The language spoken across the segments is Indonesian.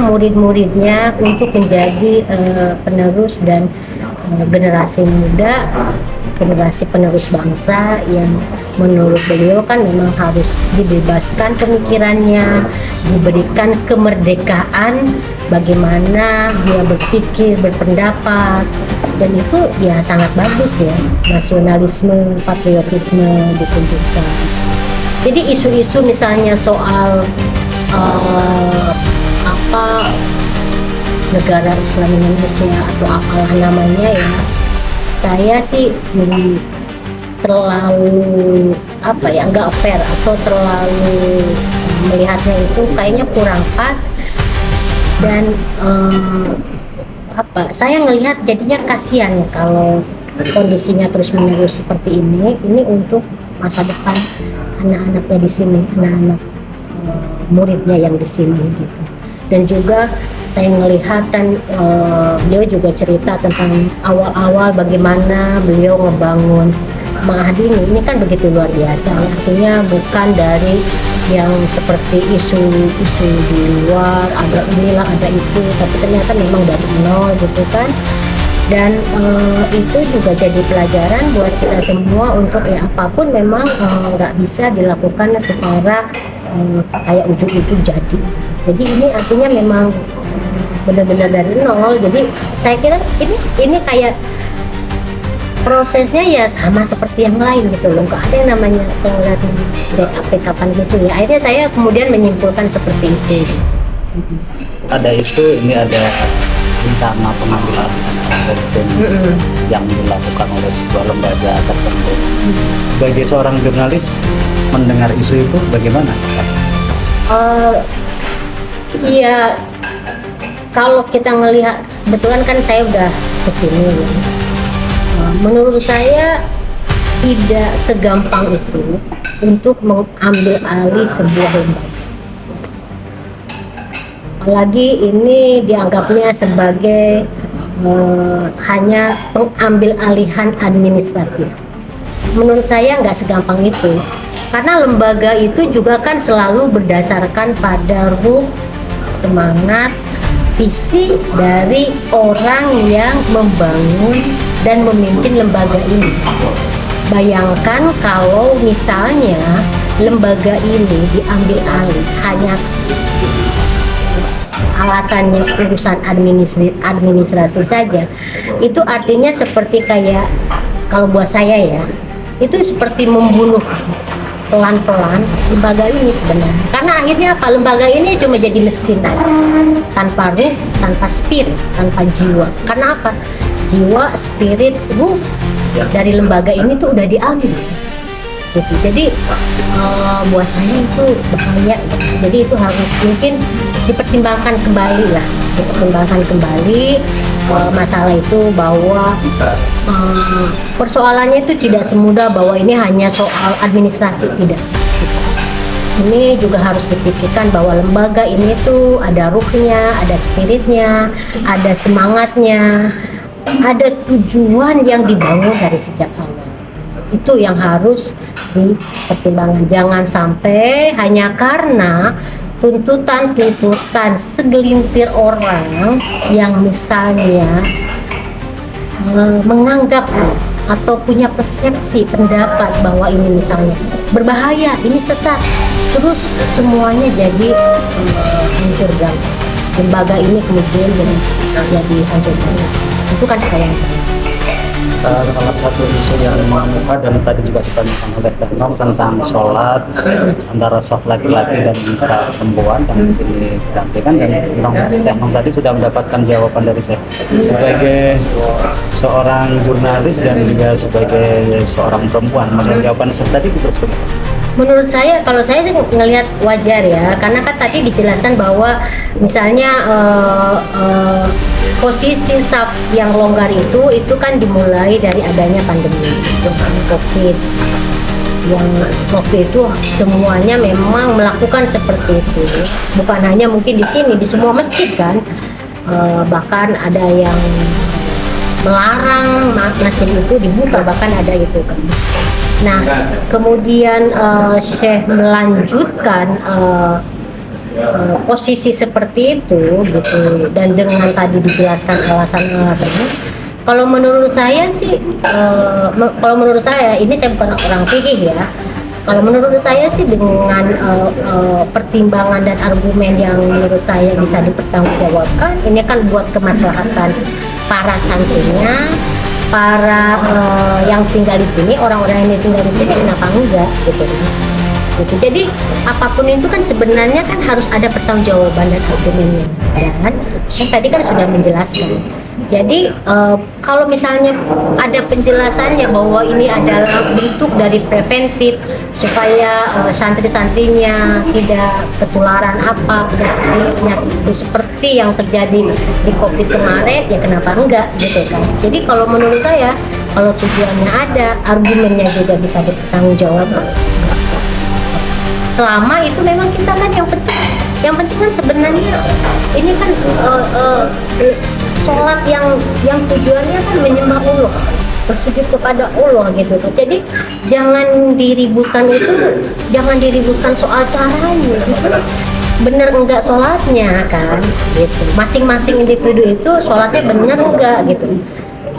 Murid-muridnya untuk menjadi penerus dan generasi muda, generasi penerus bangsa yang menurut beliau kan memang harus dibebaskan pemikirannya, diberikan kemerdekaan bagaimana dia berpikir, berpendapat, dan itu ya sangat bagus ya, nasionalisme, patriotisme ditunjukkan. Jadi isu-isu misalnya soal negara Islam Indonesia atau apalah namanya ya, saya sih terlalu nggak fair atau terlalu melihatnya itu kayaknya kurang pas, dan saya ngelihat jadinya kasihan kalau kondisinya terus menerus seperti ini untuk masa depan anak-anaknya di sini, anak-anak muridnya yang di sini gitu. Dan juga saya melihat kan beliau juga cerita tentang awal-awal bagaimana beliau ngebangun Ma'had ini kan begitu luar biasa, artinya bukan dari yang seperti isu-isu di luar, ada inilah ada itu, tapi ternyata memang dari nol gitu kan. Dan itu juga jadi pelajaran buat kita semua untuk ya apapun memang nggak bisa dilakukan secara kayak ujuk-ujuk jadi ini artinya memang benar-benar dari nol. Jadi saya kira ini kayak prosesnya ya sama seperti yang lain gitu loh, nggak ada yang namanya saya ngeliat BAP kapan gitu ya. Akhirnya saya kemudian menyimpulkan seperti itu. Ada itu, ini ada rencana pengambilan yang dilakukan oleh sebuah lembaga tertentu. Sebagai seorang jurnalis mendengar isu itu bagaimana? Iya, kalau kita ngelihat, kebetulan kan saya udah kesini ya. Menurut saya tidak segampang itu untuk mengambil alih sebuah lembaga. Apalagi ini dianggapnya sebagai hanya pengambil alihan administratif. Menurut saya nggak segampang itu, karena lembaga itu juga kan selalu berdasarkan pada ruh, semangat, visi dari orang yang membangun dan memimpin lembaga ini. Bayangkan kalau misalnya lembaga ini diambil alih hanya alasannya urusan administrasi saja, itu artinya seperti kayak, kalau buat saya ya, itu seperti membunuh pelan-pelan lembaga ini sebenarnya. Karena akhirnya apa? Lembaga ini cuma jadi mesin aja, tanpa ruh, tanpa spirit, tanpa jiwa. Karena apa? Jiwa, spirit, ruh dari lembaga ini tuh udah diambil gitu. Jadi buat saya itu bahaya gitu. Jadi itu harus mungkin dipertimbangkan kembali lah, masalah itu, bahwa persoalannya itu tidak semudah bahwa ini hanya soal administrasi, tidak. Ini juga harus dipikirkan bahwa lembaga ini tuh ada ruhnya, ada spiritnya, ada semangatnya, ada tujuan yang dibangun dari sejak awal. Itu yang harus dipertimbangkan. Jangan sampai hanya karena tuntutan segelintir orang yang misalnya menganggap atau punya persepsi pendapat bahwa ini misalnya berbahaya, ini sesat, terus semuanya jadi hancur gampang. Lembaga ini kemudian jadi hancur gampang. Itu kan sayang. Salah satu isu yang mengemuka dan tadi juga ditanyakan oleh Teknom tentang sholat antara saf laki-laki dan saf perempuan yang di sini didampingkan, dan Teknom tadi sudah mendapatkan jawaban dari saya sebagai seorang jurnalis dan juga sebagai seorang perempuan. Melihat jawaban saya tadi kita seperti menurut saya, kalau saya sih ngelihat wajar ya, karena kan tadi dijelaskan bahwa misalnya posisi saf yang longgar itu kan dimulai dari adanya pandemi COVID yang waktu itu semuanya memang melakukan seperti itu, bukan hanya mungkin di sini, di semua masjid kan. Bahkan ada yang melarang masjid itu dibuka, bahkan ada itu kan. Nah kemudian Syekh melanjutkan posisi seperti itu gitu, dan dengan tadi dijelaskan alasan-alasannya. Kalau menurut saya sih, kalau menurut saya, ini saya bukan orang fikih ya. Kalau menurut saya sih dengan pertimbangan dan argumen yang menurut saya bisa dipertanggungjawabkan, ini kan buat kemaslahatan para santrinya, para yang tinggal di sini, orang-orang yang tinggal di sini, kenapa enggak gitu. Jadi apapun itu kan sebenarnya kan harus ada pertanggungjawaban dan argumennya. Dan Syekh tadi kan sudah menjelaskan. Jadi kalau misalnya ada penjelasannya bahwa ini adalah bentuk dari preventif supaya santri-santrinya tidak ketularan apa penyakit itu seperti yang terjadi di COVID kemarin, ya kenapa enggak gitu kan. Jadi kalau menurut saya, kalau tujuannya ada, argumennya juga bisa dipertanggungjawabkan. Selama itu memang kita kan yang penting kan sebenarnya ini kan sholat yang tujuannya kan menyembah Allah, bersujud kepada Allah gitu. Jadi jangan diributkan soal caranya gitu. Bener enggak sholatnya kan gitu. Masing-masing individu itu sholatnya bener enggak gitu,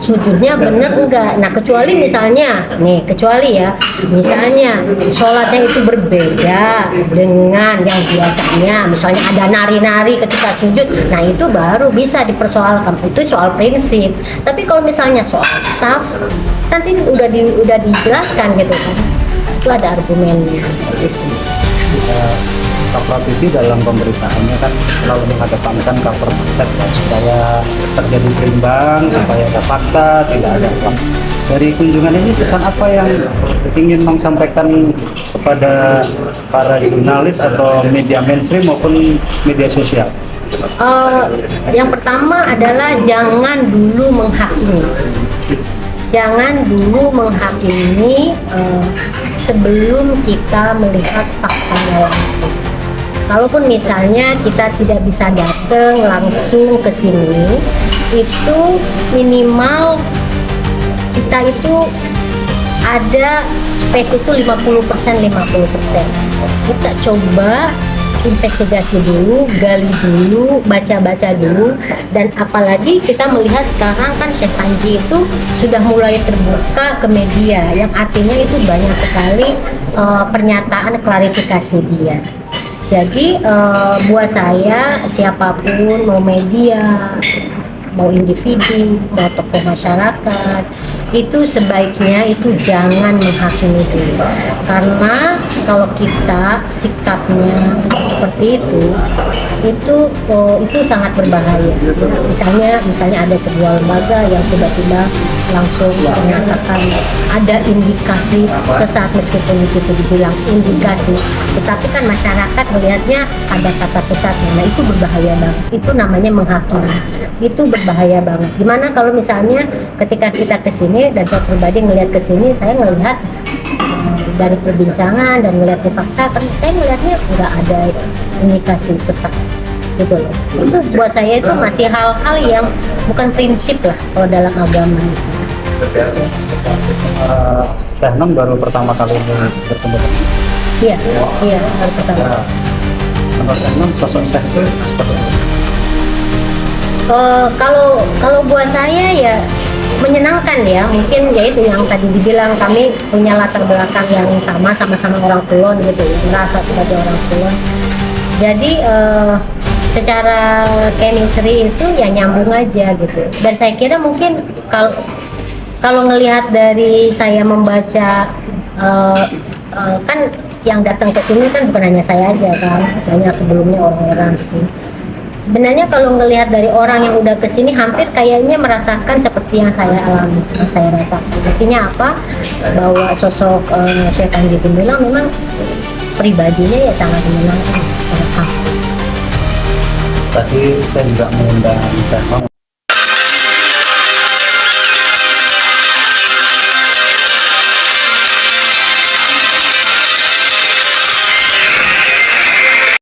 sujudnya bener enggak. Nah kecuali misalnya sholatnya itu berbeda dengan yang biasanya, misalnya ada nari-nari ketika sujud, nah itu baru bisa dipersoalkan, itu soal prinsip. Tapi kalau misalnya soal saf, nanti udah dijelaskan gitu kan, itu ada argumennya gitu. Kapra TV dalam pemberitaannya kan selalu mengedepankan cover set supaya terjadi berimbang, supaya ada fakta, tidak ada uang. Dari kunjungan ini pesan apa yang ingin Bang sampaikan kepada para jurnalis atau media mainstream maupun media sosial? Yang pertama adalah jangan dulu menghakimi. Jangan dulu menghakimi sebelum kita melihat faktanya langsung. Kalaupun misalnya kita tidak bisa datang langsung ke sini, itu minimal kita itu ada space itu 50%. Kita coba investigasi dulu, gali dulu, baca-baca dulu, dan apalagi kita melihat sekarang kan Syekh Panji itu sudah mulai terbuka ke media, yang artinya itu banyak sekali pernyataan klarifikasi dia. Jadi buat saya, siapapun, mau media, mau individu, mau tokoh masyarakat, itu sebaiknya itu jangan menghakimi dulu. Karena kalau kita sikapnya seperti itu sangat berbahaya. Misalnya ada sebuah lembaga yang tiba-tiba langsung menyatakan ada indikasi sesat, meskipun di situ dibilang indikasi, tetapi kan masyarakat melihatnya ada kata sesatnya. Nah itu berbahaya banget. Itu namanya menghakimi. Itu berbahaya banget. Gimana kalau misalnya ketika kita kesini, dan saya pribadi ngelihat kesini, saya ngelihat dari perbincangan dan melihat fakta, kan saya melihatnya nggak ada indikasi sesat gitu loh. Itu buat saya itu masih hal-hal yang bukan prinsip lah kalau dalam agama. Teh Nun baru pertama kali ini bertemu. Iya, baru pertama. Menurut Teh Nun sosok Syekh itu seperti apa? Kalau buat saya ya menyenangkan ya, mungkin ya itu yang tadi dibilang, kami punya latar belakang yang sama-sama orang Kulon gitu ya, merasa sebagai orang Kulon. Jadi secara chemistry itu ya nyambung aja gitu. Dan saya kira mungkin kalau ngelihat dari saya membaca kan yang datang ke sini kan bukan hanya saya aja kan, banyak sebelumnya orang-orang gitu. Sebenarnya kalau ngelihat dari orang yang udah kesini, hampir kayaknya merasakan seperti yang saya alami, yang saya rasakan. Artinya apa? Bahwa sosok Syekh Panji Gumilang memang pribadinya ya sangat menyenangkan, sangat khas. Tadi saya juga mengundang Teh Nun